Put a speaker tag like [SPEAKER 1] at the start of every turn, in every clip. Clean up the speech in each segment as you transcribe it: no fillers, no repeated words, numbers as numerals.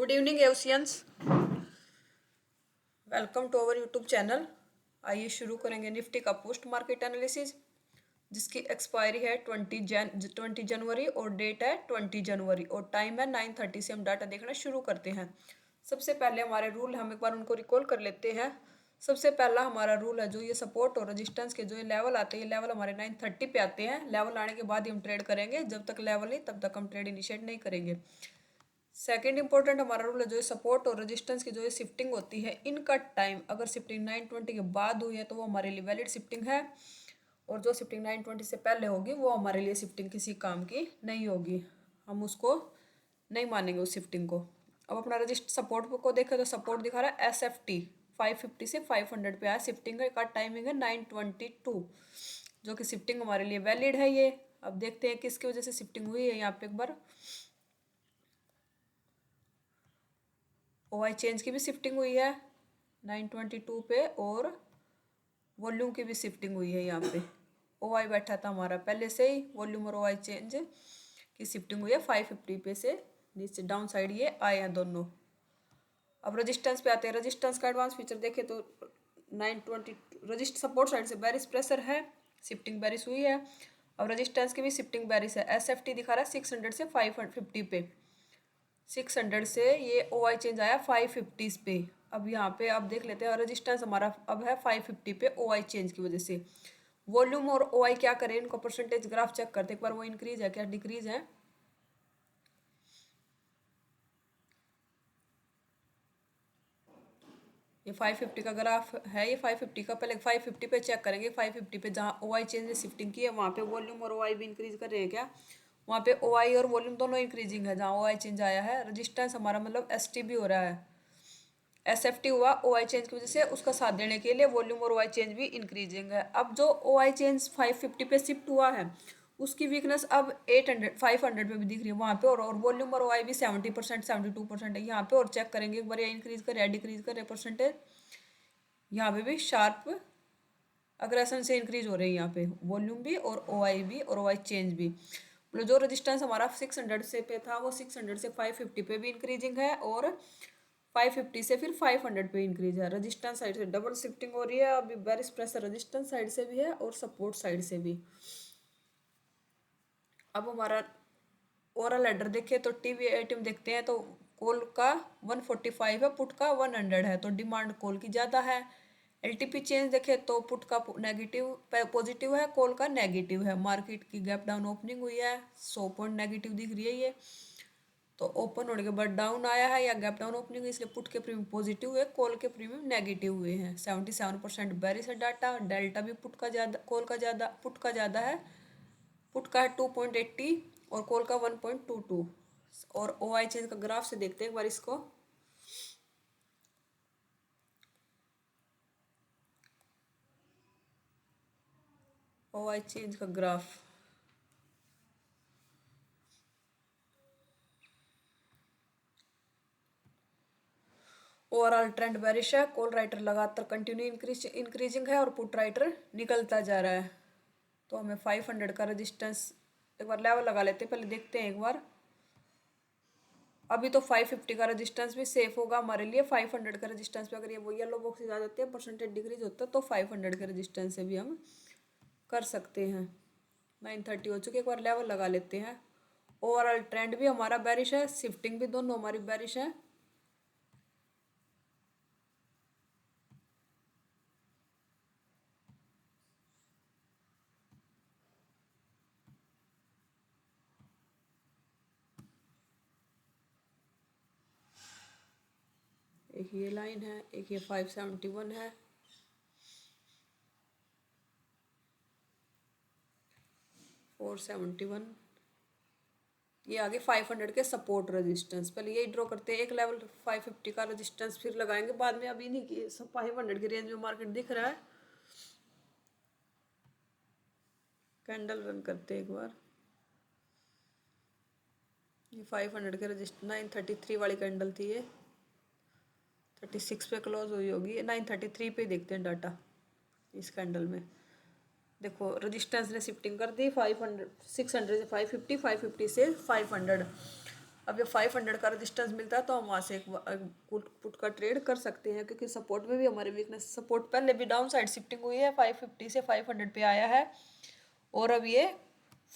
[SPEAKER 1] Good evening Asians, welcome to our YouTube channel. आइए शुरू करेंगे निफ्टी का पोस्ट मार्केट एनालिसिस, जिसकी एक्सपायरी है 20 जनवरी और डेट है 20 जनवरी और टाइम है 9:30 से हम डाटा देखना शुरू करते हैं। सबसे पहले हमारे रूल हम एक बार उनको रिकॉल कर लेते हैं। सबसे पहला हमारा रूल है जो ये सपोर्ट और रेजिस्टेंस के जो ये लेवल आते हैं, ये लेवल हमारे 9:30 पे आते हैं। लेवल आने के बाद ही हम ट्रेड करेंगे, जब तक लेवल नहीं तब तक हम ट्रेड इनिशिएट नहीं करेंगे। सेकेंड इंपॉर्टेंट हमारा रूल है जो सपोर्ट और रेजिस्टेंस की जो शिफ्टिंग होती है, इनका टाइम अगर शिफ्टिंग 9:20 के बाद हुई है तो वो हमारे लिए वैलिड शिफ्टिंग है, और जो शिफ्टिंग 9:20 से पहले होगी वो हमारे लिए शिफ्टिंग किसी काम की नहीं होगी, हम उसको नहीं मानेंगे उस शिफ्टिंग को। अब अपना रजिस्ट सपोर्ट को देखें तो सपोर्ट दिखा रहा है SFT 550 से 500 पे आया। शिफ्टिंग का टाइमिंग है 9:22, जो कि शिफ्टिंग हमारे लिए वैलिड है ये। अब देखते हैं किसकी वजह से शिफ्टिंग हुई है। यहाँ पे एक बार OI चेंज की भी शिफ्टिंग हुई है 9:22 पे, और वॉल्यूम की भी शिफ्टिंग हुई है। यहाँ पे OI बैठा था हमारा पहले से ही, वॉल्यूम और OI चेंज की शिफ्टिंग हुई है 550 पे से नीचे डाउन साइड ये आए हैं दोनों। अब रेजिस्टेंस पे आते हैं। रेजिस्टेंस का एडवांस फीचर देखें तो 9:20 रजिस्ट सपोर्ट साइड से बेरिश प्रेशर है, शिफ्टिंग बेरिश हुई है। अब रेजिस्टेंस की भी शिफ्टिंग बेरिश है। SFT दिखा रहा है 600 से 550 पे, 600 से ये OI चेंज आया 550 पे। अब यहाँ पे आप देख लेते हैं रेजिस्टेंस हमारा अब है 550 पे OI चेंज की वजह से। वॉल्यूम और OI क्या करें, इनको परसेंटेज ग्राफ चेक करते एक बार, वो इंक्रीज है क्या डिक्रीज है। ये 550 का ग्राफ है, ये 550 का, पहले 550 पे चेक करेंगे। 550 पे जहाँ OI चेंज ने शिफ्टिंग की है वहाँ पे वॉल्यूम और OI भी इंक्रीज कर रहे हैं क्या। वहाँ पे OI और वॉल्यूम दोनों इंक्रीजिंग है जहाँ OI चेंज आया है। रजिस्टेंस हमारा मतलब ST भी हो रहा है, SFT हुआ OI चेंज की वजह से, उसका साथ देने के लिए वॉल्यूम और OI चेंज भी इंक्रीजिंग है। अब जो OI चेंज 550 पे शिफ्ट हुआ है उसकी वीकनेस अब 500 पे भी दिख रही है वहाँ पे, और वॉल्यूम और OI भी 70% 72% है यहाँ पे। और चेक करेंगे एक बार ये इंक्रीज करे या डिक्रीज करे परसेंटेज। यहाँ पे भी शार्प अग्रेशन से इंक्रीज हो रही है यहाँ पे, वॉल्यूम भी और OI भी और OI चेंज भी। मतलब जो रेजिस्टेंस हमारा 600 से पे था वो 600 से 550 पे भी इंक्रीजिंग है, और 550 से फिर 500 पे इंक्रीज है। रेजिस्टेंस साइड से डबल शिफ्टिंग हो रही है। अभी बेरिश प्रेशर रेजिस्टेंस साइड से भी है और सपोर्ट साइड से भी। अब हमारा ओवरऑल एडर देखे तो टीवी आइटम देखते हैं तो कॉल का 145 है, पुट का 100 है, तो डिमांड कॉल की ज़्यादा है। LTP चेंज देखे तो पुट का नेगेटिव पॉजिटिव है, कॉल का नेगेटिव है। मार्केट की गैप डाउन ओपनिंग हुई है, 100 पॉइंट नेगेटिव दिख रही है ये, तो ओपन होने के बाद डाउन आया है या गैप डाउन ओपनिंग, इसलिए पुट के प्रीमियम पॉजिटिव हुए, कॉल के प्रीमियम नेगेटिव हुए हैं। 77% बेरिश है डाटा। डेल्टा भी पुट का ज़्यादा, कॉल का ज़्यादा, पुट का ज़्यादा है। पुट का है 2.80 और कॉल का 1.22। और OI चेंज का ग्राफ से देखते हैं एक बार इसको। OI चेंज का ग्राफ ओवरऑल ट्रेंड बेरिश है। कॉल राइटर लगातार कंटिन्यू इंक्रीजिंग है और पुट राइटर निकलता जा रहा है। तो हमें 500 का रेजिस्टेंस एक बार लेवल लगा लेते हैं, पहले देखते हैं एक बार। अभी तो 550 का रेजिस्टेंस भी सेफ होगा हमारे लिए। 500 का रेजिस्टेंस पे अगर ये वो येलो बॉक्सेज आ जाते हैं, परसेंटेज डिक्रीज होता है, तो 500 के रेजिस्टेंस से भी हम कर सकते हैं। 9:30 हो चुके, एक बार लेवल लगा लेते हैं। ओवरऑल ट्रेंड भी हमारा बेरिश है, शिफ्टिंग भी दोनों हमारी बेरिश है। एक ये लाइन है, एक ये 571 है, 471, ये आगे 500 के सपोर्ट रेजिस्टेंस। पहले यही ड्रॉ करते हैं, एक लेवल 550 का रेजिस्टेंस फिर लगाएंगे बाद में। अभी नहीं कि 500 की रेंज में मार्केट दिख रहा है। कैंडल रन करते हैं एक बार। ये 500 के रजिस्टर 933 वाली कैंडल थी, ये 36 पे क्लोज हुई होगी। 933 पे देखते हैं डाटा इस कैंडल में। देखो रेजिस्टेंस ने शिफ्टिंग कर दी 500, 600 से 550, 550 से 500। अब ये 500 का रेजिस्टेंस मिलता है तो हम वहाँ से एक पुट का ट्रेड कर सकते हैं, क्योंकि सपोर्ट में भी हमारी वीकनेस, सपोर्ट पहले भी डाउन साइड शिफ्टिंग हुई है, 550 से 500 पे आया है, और अब ये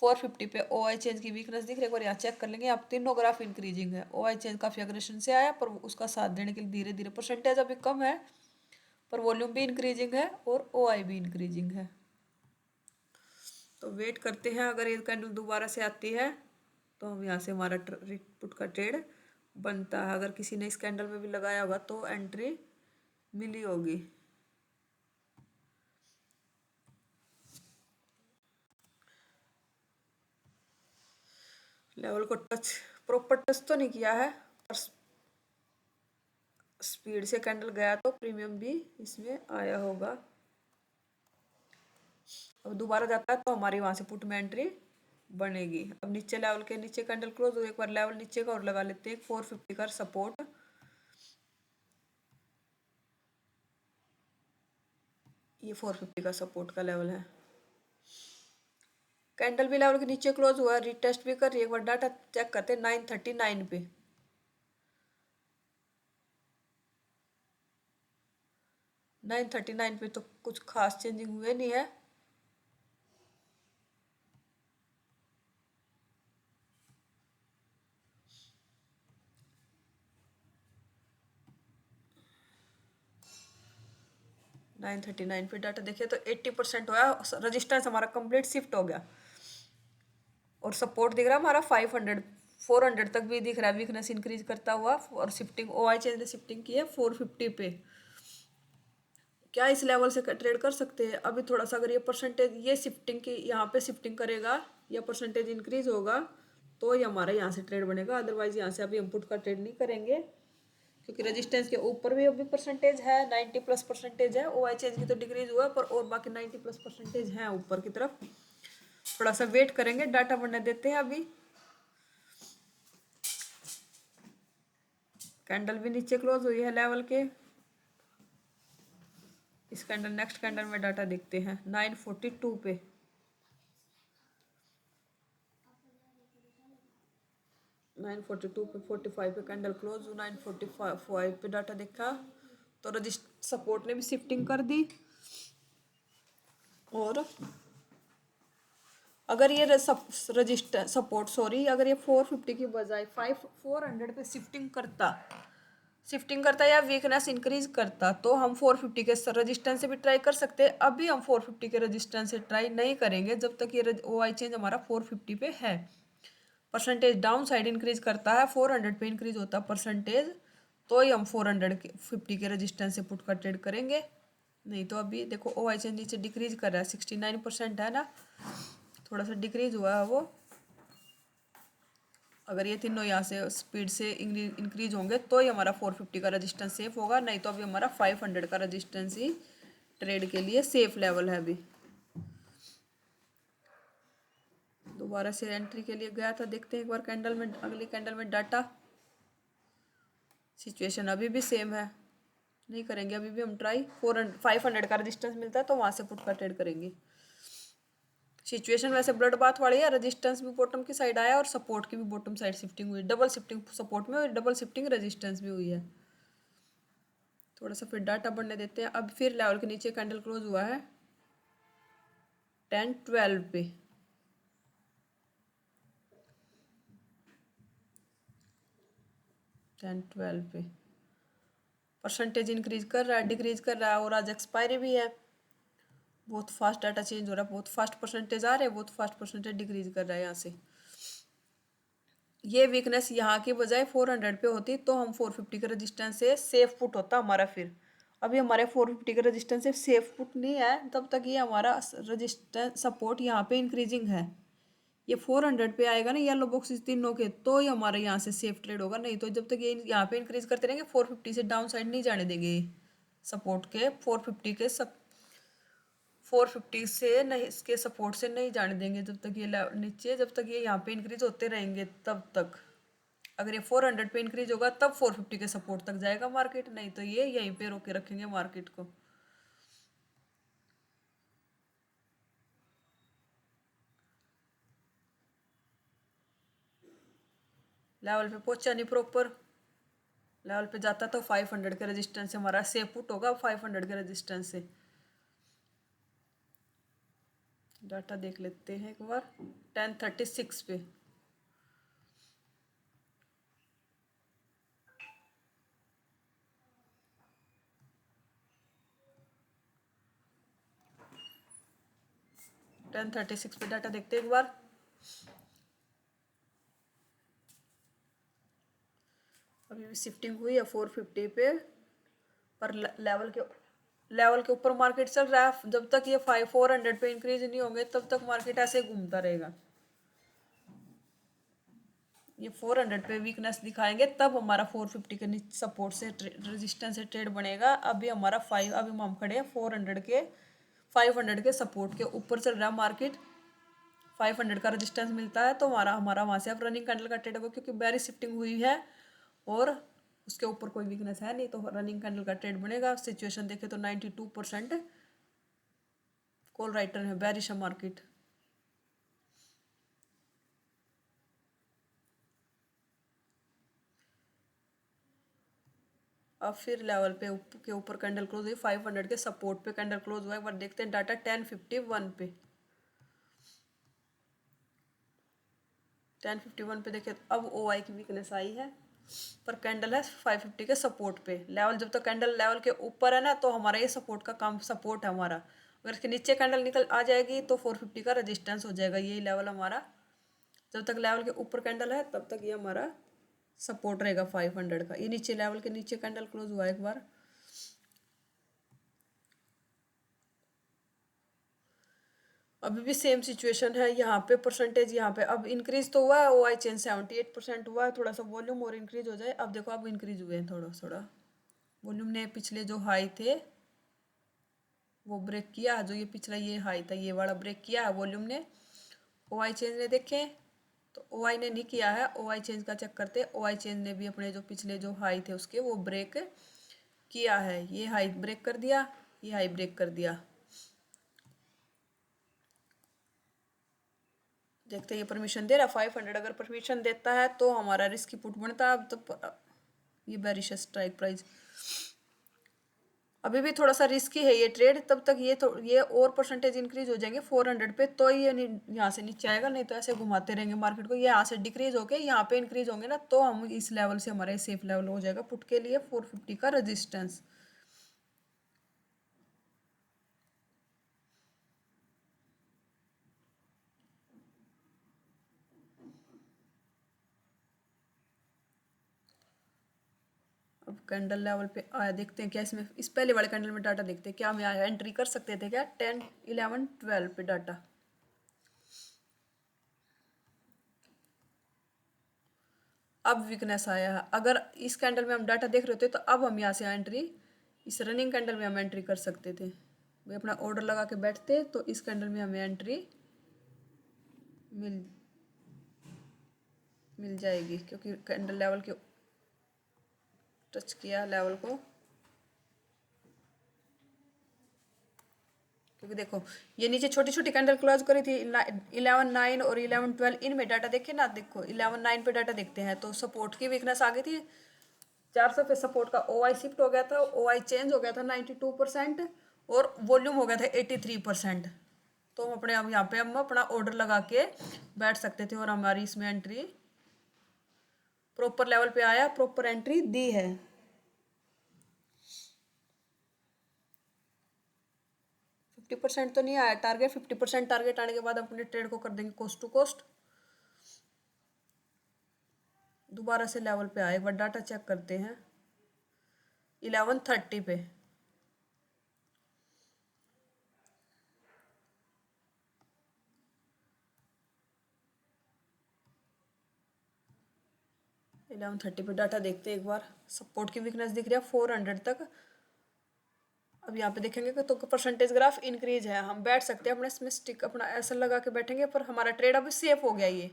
[SPEAKER 1] 450 पे OI चेंज की वीकनेस दिख रही है। एक बार यहाँ चेक कर लेंगे, आप तीनों ग्राफ इंक्रीजिंग है। OI चेंज काफी अग्रेशन से आया, पर उसका साथ देने के लिए धीरे धीरे परसेंटेज अभी कम है, पर वॉल्यूम भी इंक्रीजिंग है और OI भी इंक्रीजिंग है। तो वेट करते हैं, अगर ये कैंडल दोबारा से आती है तो हम यहाँ से हमारा पुट का ट्रेड बनता है। अगर किसी ने इस कैंडल में भी लगाया होगा तो एंट्री मिली होगी। लेवल को टच, प्रॉपर टच तो नहीं किया है, पर स्पीड से कैंडल गया तो प्रीमियम भी इसमें आया होगा। अब दोबारा जाता है तो हमारी वहां से पुट में एंट्री बनेगी। अब नीचे लेवल के नीचे कैंडल क्लोज हो, एक बार लेवल नीचे का और लगा लेते हैं, 450 का सपोर्ट। ये 450 का सपोर्ट का लेवल है। कैंडल भी लेवल के नीचे क्लोज हुआ, रिटेस्ट भी कर रही है। एक बार डाटा चेक करते हैं 939 पे। 939 पे तो कुछ खास चेंजिंग हुए नहीं है। नाइन थर्टी नाइन पे डाटा देखिए तो 80% हुआ, रजिस्टेंस हमारा कंप्लीट शिफ्ट हो गया, और सपोर्ट दिख रहा है हमारा 500 400 तक भी दिख रहा है, वीकनेस इंक्रीज करता हुआ, और शिफ्टिंग OI चेंज ने शिफ्टिंग की है 450 पे। क्या इस लेवल से ट्रेड कर सकते हैं? अभी थोड़ा सा अगर ये परसेंटेज, ये शिफ्टिंग की यहाँ पे शिफ्टिंग करेगा या परसेंटेज इंक्रीज होगा तो ये हमारा यहाँ से ट्रेड बनेगा, अदरवाइज यहाँ से अभी हम पुट का ट्रेड नहीं करेंगे, क्योंकि रेजिस्टेंस के ऊपर भी अभी परसेंटेज है, 90+ परसेंटेज है। OI चेंज की तो डिक्रीज हुआ, पर और बाकी 90+ परसेंटेज है ऊपर की तरफ। थोड़ा सा वेट करेंगे, डाटा बनने देते हैं। अभी कैंडल भी नीचे क्लोज हुई है लेवल के। इस कैंडल नेक्स्ट कैंडल में डाटा देखते हैं 942 पे। 942 पे 45 पे कैंडल क्लोज, 945 पे डाटा देखा तो रजिस्ट सपोर्ट ने भी शिफ्टिंग कर दी, और अगर ये रजिस्टर सपोर्ट अगर ये 450 की बजाय 400 पे शिफ्टिंग करता या वीकनेस इंक्रीज करता तो हम 450 के रजिस्टेंस से भी ट्राई कर सकते हैं। अभी हम 450 के रजिस्टेंस से ट्राई नहीं करेंगे जब तक ये OI चेंज हमारा 450 पे है। परसेंटेज डाउन साइड इंक्रीज करता है, 400 पे इंक्रीज होता परसेंटेज, तो ही हम 450 के रजिस्टेंस से पुट का ट्रेड करेंगे। नहीं तो अभी देखो OI चेंज नीचे डिक्रीज कर रहा है, 69% है ना, थोड़ा सा डिक्रीज हुआ है वो। अगर ये तीनों यहाँ से स्पीड से इंक्रीज होंगे तो ही हमारा 450 का रजिस्टेंस सेफ होगा, नहीं तो अभी हमारा 500 का रजिस्टेंस ही ट्रेड के लिए सेफ लेवल है। अभी दोबारा से एंट्री के लिए गया था, देखते हैं एक बार कैंडल में, अगली कैंडल में डाटा। सिचुएशन अभी भी सेम है, नहीं करेंगे अभी भी हम ट्राई। 500 का रजिस्टेंस मिलता है तो वहाँ से पुट का ट्रेड करेंगे। सिचुएशन वैसे ब्लड बाथ वाली है, रेजिस्टेंस भी बॉटम की साइड आया और सपोर्ट की भी बॉटम साइड शिफ्टिंग हुई, डबल शिफ्टिंग सपोर्ट में और डबल शिफ्टिंग रेजिस्टेंस भी हुई है। थोड़ा सा फिर डाटा बढ़ने देते हैं। अब फिर लेवल के नीचे कैंडल क्लोज हुआ है 10-12 पे। 10-12 पे परसेंटेज इंक्रीज कर रहा है, डिक्रीज कर रहा है, और आज एक्सपायरी भी है। बहुत फास्ट डाटा चेंज हो रहा है, बहुत फास्ट परसेंटेज आ रहे हैं, बहुत फास्ट परसेंटेज डिक्रीज कर रहा है। यहाँ से ये वीकनेस यहाँ की बजाय 400 पे होती तो हम 450 के रजिस्टेंस से सेफ पुट होता हमारा। फिर अभी हमारे 450 के रजिस्टेंस से सेफ पुट नहीं है, तब तक ये हमारा रजिस्टेंस सपोर्ट यहाँ पे इंक्रीजिंग है। ये 400 पे आएगा ना येलो बॉक्सेस तीनों के, तो ही हमारे यहाँ से सेफ ट्रेड होगा, नहीं तो जब तक ये यहाँ पे इंक्रीज करते रहेंगे 450 से डाउन साइड नहीं जाने देंगे। सपोर्ट के 450 के 450 से नहीं, इसके सपोर्ट से नहीं जाने देंगे जब तक ये नीचे, जब तक ये यहाँ पे इंक्रीज होते रहेंगे तब तक। अगर ये 400 पे इंक्रीज होगा तब 450 के सपोर्ट तक जाएगा मार्केट, नहीं तो ये यहीं पे रोके रखेंगे मार्केट को। लेवल पे पहुंचा नहीं प्रॉपर, लेवल पे जाता तो 500 के रेजिस्टेंस से हमारा सेफ पुट होगा 500 के रेजिस्टेंस से। डाटा देख लेते हैं एक बार 1036 पे। टेन 36 पे डाटा देखते हैं एक बार। अभी भी शिफ्टिंग हुई है 450 पे, पर लेवल के ऊपर मार्केट चल रहा है। जब तक ये 400 पे इंक्रीज नहीं होंगे तब तक मार्केट ऐसे घूमता रहेगा। ये 400 पे वीकनेस दिखाएंगे तब हमारा 450 के नीचे सपोर्ट से रेजिस्टेंस से ट्रेड बनेगा। अभी हमारा अभी हम खड़े हैं 400 के 500 के सपोर्ट के ऊपर चल रहा है मार्केट। 500 का रेजिस्टेंस मिलता है तो हमारा वहाँ से अब रनिंग कैंडल का ट्रेड होगा, क्योंकि बेरिश शिफ्टिंग हुई है और उसके ऊपर कोई वीकनेस है नहीं, तो रनिंग कैंडल का ट्रेड बनेगा। सिचुएशन देखे तो 92% कॉल राइटर है, बेरिश है मार्केट। अब फिर लेवल पे के ऊपर कैंडल क्लोज हुई 500 के सपोर्ट पे कैंडल क्लोज हुआ। एक बार देखते हैं डाटा 1051 पे। 1051 पे देखिए अब OI की वीकनेस आई है, पर कैंडल है 550 के सपोर्ट पे। लेवल जब तक कैंडल लेवल के ऊपर है ना तो हमारा ये सपोर्ट का काम सपोर्ट है हमारा। अगर इसके नीचे कैंडल निकल आ जाएगी तो 450 का रेजिस्टेंस हो जाएगा। यही लेवल हमारा, जब तक लेवल के ऊपर कैंडल है तब तक ये हमारा सपोर्ट रहेगा 500 का। ये नीचे लेवल के नीचे कैंडल क्लोज हुआ एक बार। अभी भी सेम सिचुएशन है यहाँ पे। परसेंटेज यहाँ पे अब इंक्रीज तो हुआ है, OI चेंज 78% हुआ है। थोड़ा सा वॉल्यूम और इंक्रीज हो जाए। अब देखो अब इंक्रीज हुए हैं थोड़ा थोड़ा। वॉल्यूम ने पिछले जो हाई थे वो ब्रेक किया, जो ये पिछला ये हाई था ये वाला ब्रेक किया है वॉल्यूम ने। OI चेंज ने देखे तो OI ने नहीं किया है। OI चेंज का चेक करते, OI चेंज ने भी अपने जो पिछले जो हाई थे उसके वो ब्रेक किया है। ये हाई ब्रेक कर दिया, ये हाई ब्रेक कर दिया। देखते ये परमिशन दे रहा 500। अगर परमिशन देता है तो हमारा रिस्क पुट बनता है। अब तो ये बेरिश स्ट्राइक प्राइस अभी भी थोड़ा सा रिस्की है ये ट्रेड। तब तक ये और परसेंटेज इंक्रीज हो जाएंगे 400 पे तो ये यहाँ से नीचे आएगा, नहीं तो ऐसे घुमाते रहेंगे मार्केट को। ये यहाँ से डिक्रीज होके यहाँ पे इंक्रीज होंगे ना तो हम इस लेवल से हमारा सेफ लेवल हो जाएगा पुट के लिए 450 का रेजिस्टेंस। अब कैंडल लेवल पे आया, देखते हैं क्या इसमें इस पहले वाले कैंडल में डाटा देखते हैं क्या हम यहाँ एंट्री कर सकते थे क्या 10 11 12 पे डाटा। अब वीकनेस आया है। अगर इस कैंडल में हम डाटा देख रहे होते तो अब हम यहाँ से एंट्री इस रनिंग कैंडल में हम एंट्री कर सकते थे। भाई अपना ऑर्डर लगा के बैठते तो इस कैंडल में हमें एंट्री मिल मिल जाएगी, क्योंकि कैंडल लेवल के टच किया लेवल को। क्योंकि देखो ये नीचे छोटी छोटी कैंडल क्लोज करी थी 11 9 और 11 12। इनमें डाटा देखे ना, देखो 11 9 पे डाटा देखते हैं तो सपोर्ट की वीकनेस आ गई थी 400 पे। सपोर्ट का OI शिफ्ट हो गया था, OI चेंज हो गया था 92% और वॉल्यूम हो गया था 83%। तो हम अपने अब यहाँ पे हम अपना ऑर्डर लगा के बैठ सकते थे और हमारी इसमें एंट्री प्रॉपर लेवल पे आया, प्रॉपर एंट्री दी है। 50% तो नहीं आया टारगेट। 50% टारगेट आने के बाद अपने ट्रेड को कर देंगे कोस्ट टू कोस्ट। दोबारा से लेवल पे आए, एक बार डाटा चेक करते हैं 1130 पे। इलेवन थर्टी पे डाटा देखते हैं एक बार। सपोर्ट की वीकनेस दिख रही है 400 तक। अब यहाँ पे देखेंगे कि तो परसेंटेज ग्राफ इंक्रीज है, हम बैठ सकते हैं अपने इसमें स्टिक अपना ऐसा लगा के बैठेंगे। पर हमारा ट्रेड अभी सेफ हो गया ये,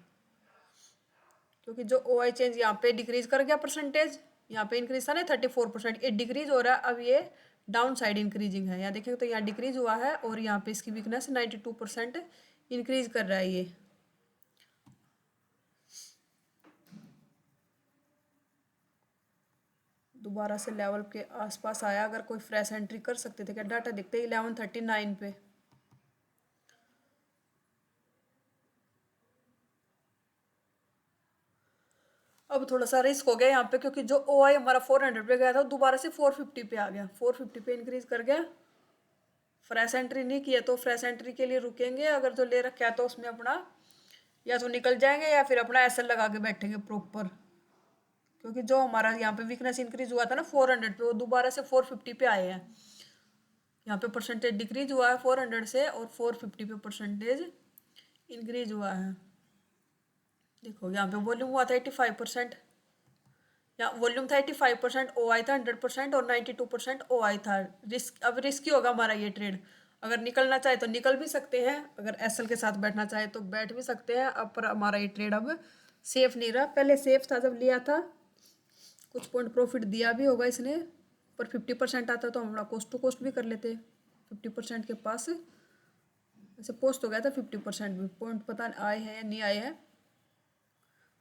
[SPEAKER 1] क्योंकि जो OI चेंज यहाँ पे डिक्रीज कर गया परसेंटेज। यहाँ पे इंक्रीज था ना 34%, ये डिक्रीज हो रहा है। अब ये डाउन साइड इंक्रीजिंग है। यहाँ देखेंगे तो यहाँ डिक्रीज हुआ है और यहाँ पे इसकी वीकनेस 92% इंक्रीज कर रहा है ये। दोबारा से लेवल के आसपास आया। अगर कोई फ्रेश एंट्री कर सकते थे क्या? डाटा देखते हैं 1139 पे। अब थोड़ा सा रिस्क हो गया यहाँ पे, क्योंकि जो ओ आई हमारा 400 पे गया था दोबारा से 450 पे आ गया, 450 पे इंक्रीज कर गया। फ्रेश एंट्री नहीं किया तो फ्रेश एंट्री के लिए रुकेंगे। अगर जो ले रखा है तो उसमें अपना या तो निकल जाएंगे या फिर अपना एसएल लगा के बैठेंगे प्रॉपर। क्योंकि जो हमारा यहाँ पे वीकनेस इंक्रीज हुआ था ना 400 पे, वो दोबारा से 450 पे आए हैं। यहाँ पे परसेंटेज डिक्रीज हुआ है 400 से और 450 पे परसेंटेज इंक्रीज हुआ है। देखो यहाँ पे वॉल्यूम हुआ था 85%, यहाँ वॉल्यूम था 85%, ओ आई था 100% और 92% ओ आई था। रिस्क, अब रिस्की होगा हमारा ये ट्रेड। अगर निकलना चाहे तो निकल भी सकते हैं, अगर एसएल के साथ बैठना चाहे तो बैठ भी सकते हैं। अब पर हमारा ये ट्रेड अब सेफ नहीं रहा। पहले सेफ था जब लिया था, कुछ पॉइंट प्रॉफिट दिया भी होगा इसने, पर 50% आता तो हम अपना कोस्ट टू कोस्ट भी कर लेते। 50% के पास ऐसे पोस्ट हो गया था, 50% भी पॉइंट पता आए हैं या नहीं आए हैं।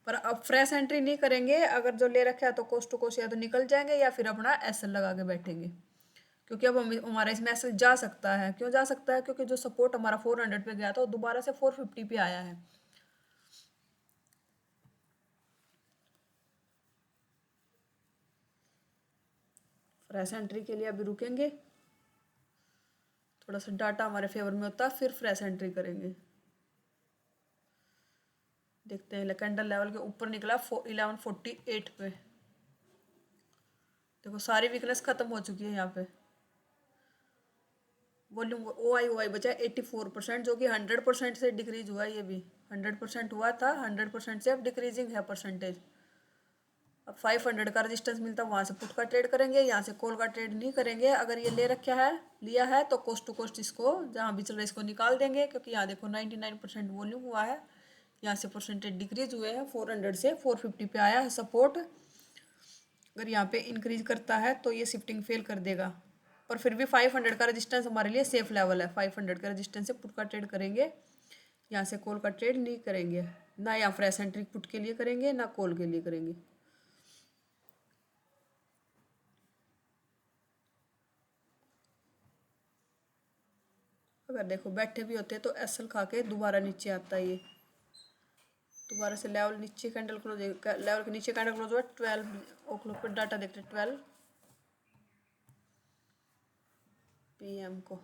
[SPEAKER 1] पर अब फ्रेश एंट्री नहीं करेंगे। अगर जो ले रखा है तो कोस्ट टू कोस्ट या तो निकल जाएंगे या फिर अपना एसएल लगा के बैठेंगे। क्योंकि अब हमारा इसमें एसएल जा सकता है। क्यों जा सकता है? क्योंकि जो सपोर्ट हमारा 400 पे गया था वो दोबारा से 450 पे आया है। फ्रेश एंट्री के लिए अभी रुकेंगे, थोड़ा सा डाटा हमारे फेवर में होता है फिर फ्रेश एंट्री करेंगे। देखते हैं कैंडल लेवल के ऊपर निकला 1148 पे। देखो सारी वीकनेस खत्म हो चुकी है यहाँ पे। वॉल्यूम ओ आई बचा 84%, जो कि 100% से डिक्रीज हुआ है। ये भी 100% हुआ था, 100% से अब डिक्रीजिंग है परसेंटेज। अब 500 का रेजिस्टेंस मिलता है, वहाँ से पुट का ट्रेड करेंगे, यहाँ से कॉल का ट्रेड नहीं करेंगे। अगर ये ले रखा है, लिया है तो कोस्ट टू कोस्ट इसको जहाँ भी चल रहा है इसको निकाल देंगे। क्योंकि यहाँ देखो 99% वॉल्यूम हुआ है, यहाँ से परसेंटेज डिक्रीज हुए हैं, 400 से 450 पे आया है सपोर्ट। अगर यहाँ पे इंक्रीज करता है तो ये शिफ्टिंग फेल कर देगा, पर फिर भी 500 का रेजिस्टेंस हमारे लिए सेफ लेवल है। 500 का रेजिस्टेंस से पुट का ट्रेड करेंगे, यहाँ से कॉल का ट्रेड नहीं करेंगे। ना यहाँ फ्रेश एंट्री पुट के लिए करेंगे ना कॉल के लिए करेंगे। अगर देखो बैठे भी होते तो एसएल खा के दोबारा नीचे आता है। ये दोबारा से लेवल नीचे कैंडल क्लोज, लेवल के नीचे कैंडल क्लोज हुआ 12 ओ क्लॉक पर। डाटा देखते हैं 12 PM को।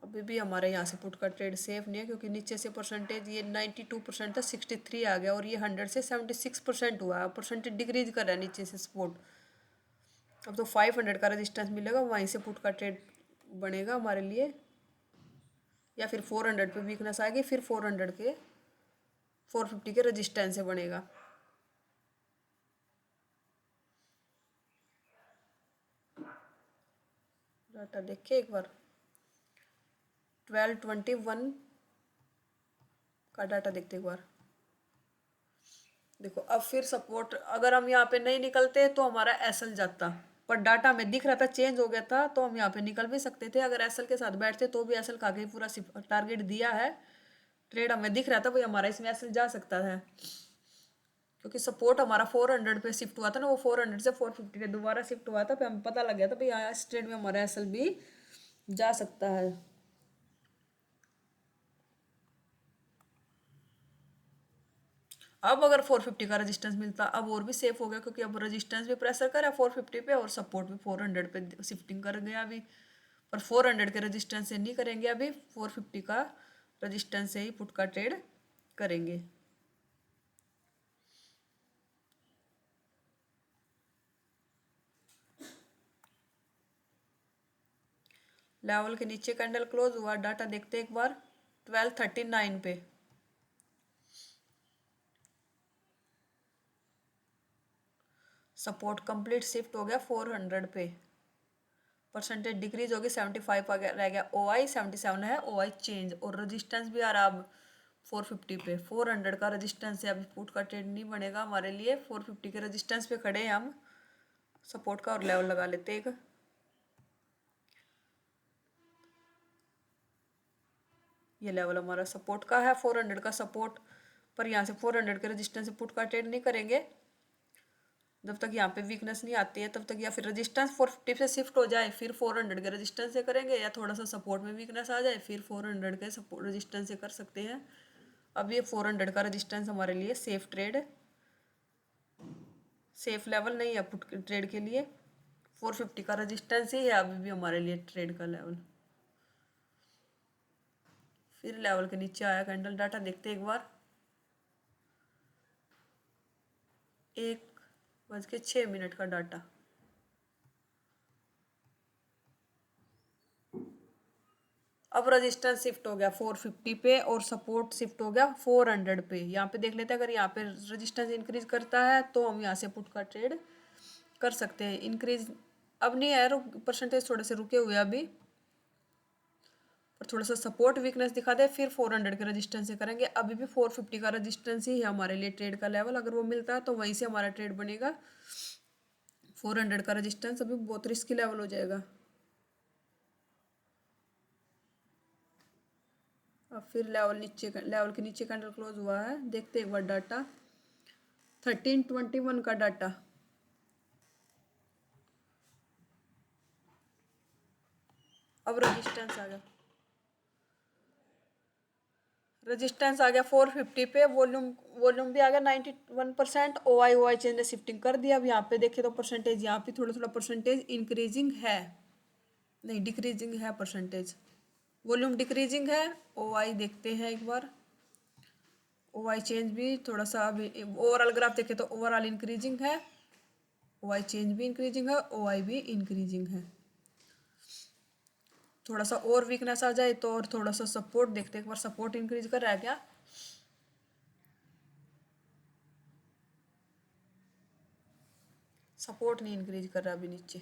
[SPEAKER 1] अभी भी हमारे यहाँ से पुट का ट्रेड सेफ नहीं है, क्योंकि नीचे से परसेंटेज ये 92% था, 63 आ गया और ये 100 से 76% हुआ है। परसेंटेज डिक्रीज कर रहा है नीचे से सपोर्ट। अब तो 500 का रेजिस्टेंस मिलेगा, वहीं से पुट का ट्रेड बनेगा हमारे लिए। या फिर 400 पे वीकनेस आएगी, फिर 400 के 450 के रेजिस्टेंस से बनेगा। डाटा देखिए एक बार, 1221 का डाटा देखते एक बार। देखो अब फिर सपोर्ट, अगर हम यहाँ पे नहीं निकलते तो हमारा एसएल जाता, पर डाटा में दिख रहा था चेंज हो गया था, तो हम यहाँ पे निकल भी सकते थे। अगर एसएल के साथ बैठते तो भी एसएल खा के पूरा टारगेट दिया है। ट्रेड हमें दिख रहा था भाई हमारा इसमें एसएल जा सकता है, क्योंकि सपोर्ट हमारा 400 पे शिफ्ट हुआ था ना, वो 400 से 450 पे दोबारा शिफ्ट हुआ था। फिर हमें पता लग गया था भाई यहाँ इस ट्रेड में हमारा एसएल भी जा सकता है। अब अगर 450 का रेजिस्टेंस मिलता अब और भी सेफ हो गया, क्योंकि अब रेजिस्टेंस भी प्रेशर करा 450 पे और सपोर्ट भी 400 पे शिफ्टिंग कर गया अभी। पर 400 के रेजिस्टेंस से नहीं करेंगे, अभी 450 का रेजिस्टेंस से ही पुट का ट्रेड करेंगे। लेवल के नीचे कैंडल क्लोज हुआ, डाटा देखते एक बार 1239 पे। सपोर्ट कंप्लीट शिफ्ट हो गया 400 पे, परसेंटेज डिक्रीज होगी 75 आ गया, रह गया ओ आई 77 है, ओ आई चेंज। और रजिस्टेंस भी आ रहा अब 450 पे। 400 का रजिस्टेंस है, अभी पुट का ट्रेड नहीं बनेगा हमारे लिए। 450 के रजिस्टेंस पे खड़े हैं हम। सपोर्ट का और लेवल लगा लेते एक, ये लेवल हमारा सपोर्ट का है 400 का सपोर्ट, पर यहाँ से 400 के रजिस्टेंस से पुट का ट्रेड नहीं करेंगे। जब तक यहाँ पे वीकनेस नहीं आती है तब तक, या फिर रेजिस्टेंस 450 से शिफ्ट हो जाए फिर 400 के रेजिस्टेंस से करेंगे, या थोड़ा सा सपोर्ट में वीकनेस आ जाए फिर 400 के सपोर्ट रेजिस्टेंस से कर सकते हैं। अब ये 400 का रेजिस्टेंस हमारे लिए सेफ ट्रेड, सेफ लेवल नहीं है पुट ट्रेड के लिए। 450 का रेजिस्टेंस ही है अभी भी हमारे लिए ट्रेड का लेवल। फिर लेवल के नीचे आया कैंडल, डाटा देखते हैं एक बार। 1:06 का डाटा। अब रजिस्टेंस शिफ्ट हो गया 450 पे और सपोर्ट शिफ्ट हो गया 400 पे। यहाँ पे देख लेते हैं, अगर यहाँ पे रजिस्टेंस इंक्रीज करता है तो हम यहाँ से पुट का ट्रेड कर सकते हैं। इंक्रीज अब नहीं है, परसेंटेज थोड़े से रुके हुए अभी, पर थोड़ा सा सपोर्ट वीकनेस दिखा दे फिर 400 के रजिस्टेंस से करेंगे। अभी भी 450 का रजिस्टेंस ही है हमारे लिए ट्रेड का लेवल, अगर वो मिलता है तो वहीं से हमारा ट्रेड बनेगा। 400 का रजिस्टेंस अभी बहुत रिस्की लेवल हो जाएगा। अब फिर लेवल के नीचे कैंडल क्लोज हुआ है, देखते हैं एक बार डाटा। 1321 का डाटा। अब रेजिस्टेंस आ गया, रेजिस्टेंस आ गया 450 पे। वॉल्यूम भी आ गया 91%। ओ आई चेंज ने शिफ्टिंग कर दिया। अब यहाँ पे देखें तो परसेंटेज यहाँ पे थोड़ा थोड़ा परसेंटेज इंक्रीजिंग है, नहीं डिक्रीजिंग है परसेंटेज। वॉल्यूम डिक्रीजिंग है। ओ आई देखते हैं एक बार। ओ आई चेंज भी थोड़ा सा, अभी ओवरऑल ग्राफ देखें तो ओवरऑल इंक्रीजिंग है, ओ आई चेंज भी इंक्रीजिंग है, ओ आई भी इंक्रीजिंग है। थोड़ा सा और वीकनेस आ जाए तो, और थोड़ा सा सपोर्ट देखते हैं एक बार, सपोर्ट इंक्रीज कर रहा है क्या। सपोर्ट नहीं इंक्रीज कर रहा अभी नीचे,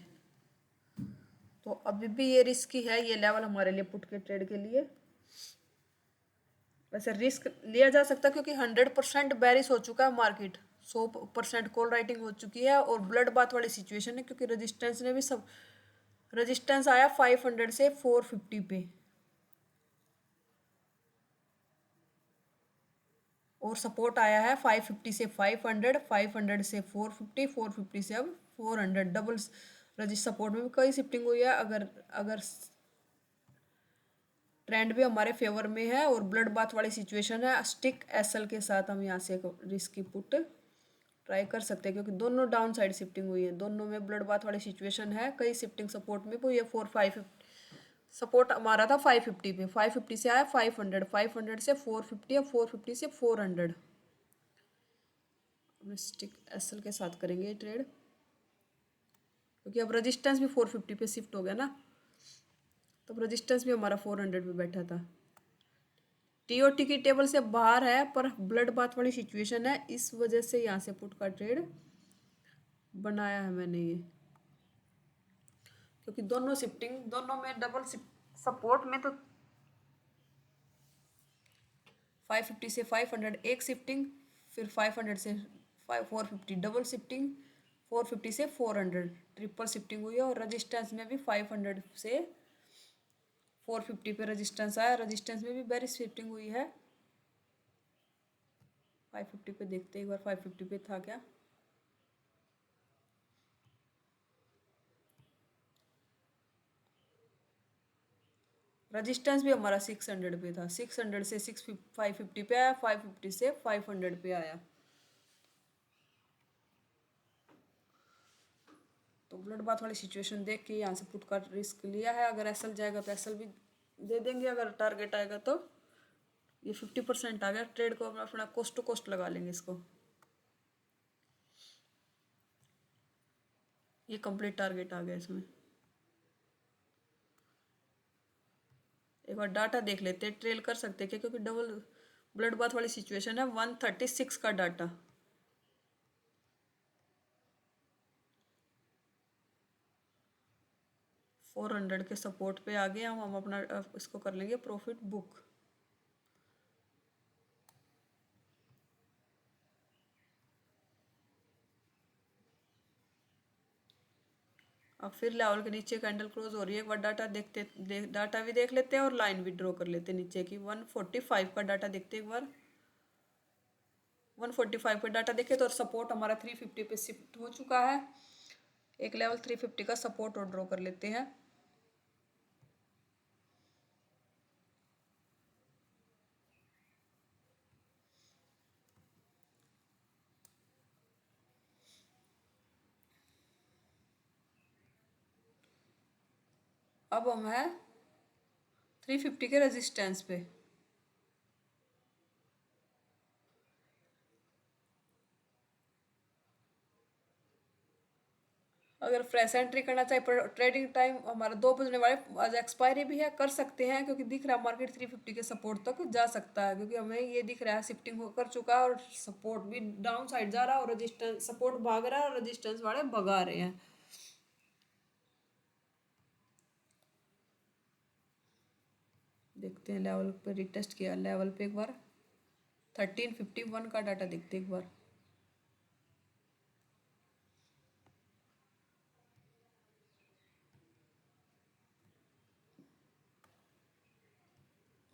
[SPEAKER 1] तो अभी भी ये रिस्की है ये लेवल हमारे लिए पुट के ट्रेड के लिए। वैसे रिस्क लिया जा सकता है क्योंकि 100% बैरिश हो चुका है मार्केट, 100% कॉल राइटिंग हो चुकी है और ब्लड बाथ वाली सिचुएशन है, क्योंकि रेजिस्टेंस ने भी सब, रेजिस्टेंस आया 500 से 450 पे, और सपोर्ट आया है 550 से 500, 500 से 450, 450 से अब 400। डबल रजिस्टर सपोर्ट में भी कई शिफ्टिंग हुई है। अगर अगर ट्रेंड भी हमारे फेवर में है और ब्लड बाथ वाली सिचुएशन है, स्टिक एसएल के साथ हम यहाँ से रिस्क की पुट ट्राई कर सकते हैं, क्योंकि दोनों डाउन साइड शिफ्टिंग हुई है, दोनों में ब्लड बाथ वाली सिचुएशन है। कई शिफ्टिंग सपोर्ट में भी हुई है। 4-5 सपोर्ट हमारा था 550 पे, 550 से आया 500, 500 से 450 और 450 से 400। अपने स्टिक एसएल के साथ करेंगे ट्रेड, क्योंकि अब रेजिस्टेंस भी 450 पे शिफ्ट हो गया ना, तब रेजिस्टेंस भी हमारा 400 पे बैठा था। टीओटी की टेबल से बाहर है पर ब्लड बाथ वाली सिचुएशन है, इस वजह से यहाँ से पुट का ट्रेड बनाया है मैंने ये, क्योंकि दोनों शिफ्टिंग, दोनों में डबल सपोर्ट में तो 550 से 500 एक शिफ्टिंग, फिर 500 से 450 डबल शिफ्टिंग, 450 से 400 ट्रिपल शिफ्टिंग हुई है। और रेजिस्टेंस में भी 500 से 450 पे रेजिस्टेंस आया, रेजिस्टेंस में भी वेरी शिफ्टिंग हुई है। 550 पे देखते हैं एक बार, 550 पे था क्या। रेजिस्टेंस भी हमारा 600 पे था, 600 से 550 पे आया, 550 से 500 पे आया। तो ब्लड बाथ वाली सिचुएशन देख के यहाँ से पुट का रिस्क लिया है। अगर एसएल जाएगा तो एसएल भी दे देंगे, अगर टारगेट आएगा तो। ये 50% आ गया ट्रेड को, अपना कोस्ट टू कोस्ट लगा लेंगे इसको। ये कंप्लीट टारगेट आ गया इसमें। एक बार डाटा देख लेते हैं, ट्रेल कर सकते हैं क्या, क्योंकि डबल ब्लड बाथ वाली सिचुएशन है। 136 का डाटा, $400 के सपोर्ट पे आ गए हम अपना इसको कर लेंगे प्रॉफिट बुक। अब फिर लेवल के नीचे कैंडल क्लोज हो रही है, एक बार डाटा डाटा भी देख लेते हैं और लाइन भी ड्रॉ कर लेते हैं नीचे की। 145 का डाटा देखते हैं एक बार। 145 पे डाटा देखे तो सपोर्ट हमारा 350 पे शिफ्ट हो चुका है। एक लेवल 350 का सपोर्ट और ड्रॉ कर लेते हैं। अब हम हैं 350 के रेजिस्टेंस पे। अगर फ्रेश एंट्री करना चाहे पर ट्रेडिंग टाइम हमारा 2 बजने वाले, आज एक्सपायरी भी है, कर सकते हैं क्योंकि दिख रहा है मार्केट 350 के सपोर्ट तक जा सकता है, क्योंकि हमें ये दिख रहा है शिफ्टिंग कर चुका है और सपोर्ट भी डाउन साइड जा रहा है और रेजिस्टेंस सपोर्ट भाग रहा है और रेजिस्टेंस वाले भगा रहे हैं। देखते हैं लेवल पे, रिटेस्ट किया लेवल पे एक बार 1351 का डाटा देखते हैं एक बार।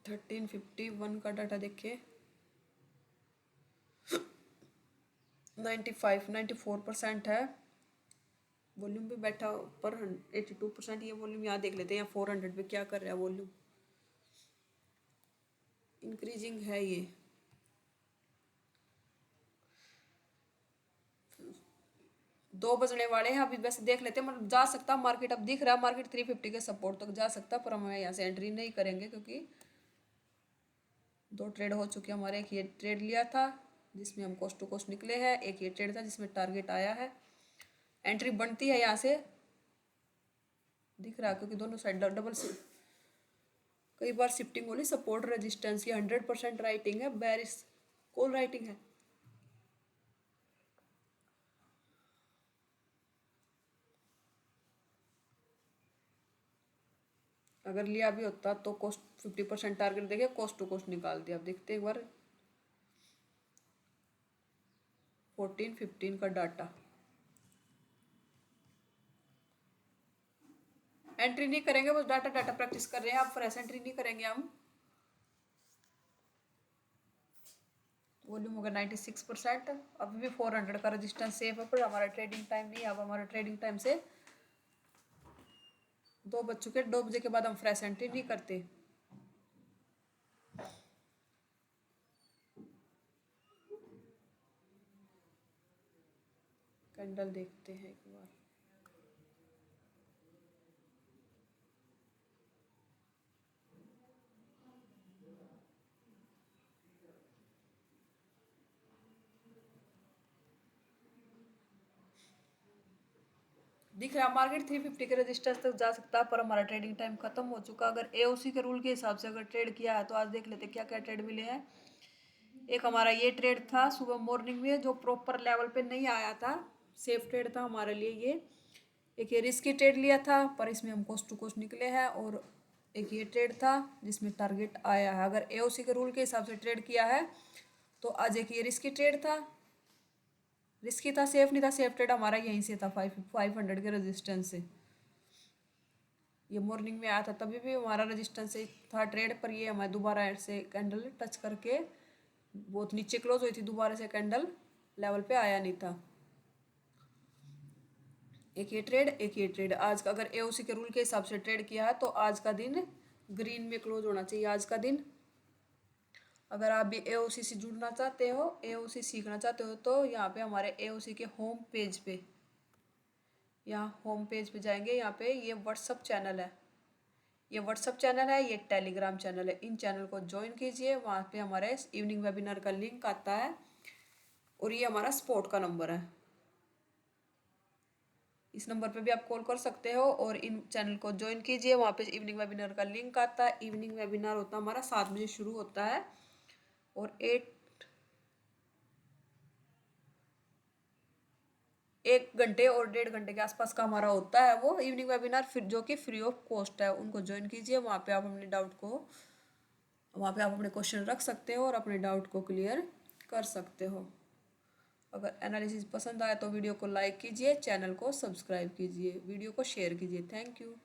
[SPEAKER 1] थर्टीन फिफ्टी वन का डाटा देखिए 94% है। वॉल्यूम भी बैठा पर 82%। ये वॉल्यूम यहाँ देख लेते हैं, यहाँ 400 पे क्या कर रहा है वॉल्यूम। इंक्रीजिंग है ये। दो बजने वाले हैं अभी, वैसे देख लेते हैं मतलब जा सकता मार्केट, अब दिख रहा है मार्केट 350 के सपोर्ट तक जा सकता, पर हम यहाँ से एंट्री नहीं करेंगे क्योंकि 2 ट्रेड हो चुके हैं हमारे। एक ये ट्रेड लिया था जिसमें हम कोस्ट टू कोस्ट निकले हैं, एक ये ट्रेड था जिसमें टारगेट आया है। एंट्री बनती है यहाँ से दिख रहा है क्योंकि दोनों साइड डबल कई बार शिफ्टिंग होली। सपोर्ट रेजिस्टेंस की 100% राइटिंग है, बेरिश कॉल राइटिंग है। अगर लिया भी होता तो कोस्ट 50% टारगेट देके कोस्ट टू कोस्ट निकाल दिया। अब देखते एक बार 14-15 का डाटा। एंट्री नहीं करेंगे, बस डाटा डाटा प्रैक्टिस कर रहे हैं। आप फ्रेश एंट्री नहीं करेंगे हम। वॉल्यूम होगा 96%। अभी भी 400 का रजिस्टेंस सेफ है, पर हमारा ट्रेडिंग टाइम नहीं है। अब हमारा ट्रेडिंग टाइम से 2 बज चुके। 2 बजे के बाद हम फ्रेश एंट्री नहीं करते। कैंडल देखते हैं एक बार। दिख रहा है मार्केट 350 के रजिस्टेंस तक जा सकता है, पर हमारा ट्रेडिंग टाइम खत्म हो चुका। अगर एओसी के रूल के हिसाब से अगर ट्रेड किया है तो आज देख लेते क्या क्या ट्रेड मिले हैं। एक हमारा ये ट्रेड था सुबह मॉर्निंग में जो प्रॉपर लेवल पे नहीं आया था, सेफ ट्रेड था हमारे लिए ये। एक ये रिस्की ट्रेड लिया था पर इसमें हम कोस्ट टू कोस्ट निकले हैं। और एक ये ट्रेड था जिसमें टारगेट आया है। अगर एओसी के रूल के हिसाब से ट्रेड किया है तो आज एक ये रिस्की ट्रेड था, रिस्की था, सेफ नहीं था। सेफ ट्रेड हमारा यहीं से था 500 के रेजिस्टेंस से। ये मॉर्निंग में आया था तभी भी हमारा रेजिस्टेंस से था ट्रेड, पर ये हमारे दोबारा से कैंडल टच करके बहुत नीचे क्लोज हुई थी, दोबारा से कैंडल लेवल पे आया नहीं था। एक ये ट्रेड एक ये ट्रेड आज का अगर एओसी के रूल के हिसाब से ट्रेड किया है तो आज का दिन ग्रीन में क्लोज होना चाहिए आज का दिन। अगर आप भी एओसी से जुड़ना चाहते हो, एओसी सीखना चाहते हो तो यहाँ पे हमारे एओसी के होम पेज पे, यहाँ होम पेज पे जाएंगे। यहाँ पे ये व्हाट्सअप चैनल है, ये व्हाट्सअप चैनल है, ये टेलीग्राम चैनल है। इन चैनल को ज्वाइन कीजिए। वहाँ पे हमारे इवनिंग वेबिनार का लिंक आता है और ये हमारा सपोर्ट का नंबर है। इस नंबर पे भी आप कॉल कर सकते हो और इन चैनल को ज्वाइन कीजिए। वहाँ पे इवनिंग वेबिनार का लिंक आता है। इवनिंग वेबिनार होता है हमारा 7 बजे शुरू होता है और 1 घंटे और 1.5 घंटे के आसपास का हमारा होता है वो इवनिंग वेबिनार, फिर जो कि फ्री ऑफ कॉस्ट है। उनको ज्वाइन कीजिए। वहाँ पे आप अपने डाउट को, वहाँ पे आप अपने क्वेश्चन रख सकते हो और अपने डाउट को क्लियर कर सकते हो। अगर एनालिसिस पसंद आए तो वीडियो को लाइक कीजिए, चैनल को सब्सक्राइब कीजिए, वीडियो को शेयर कीजिए। Thank you.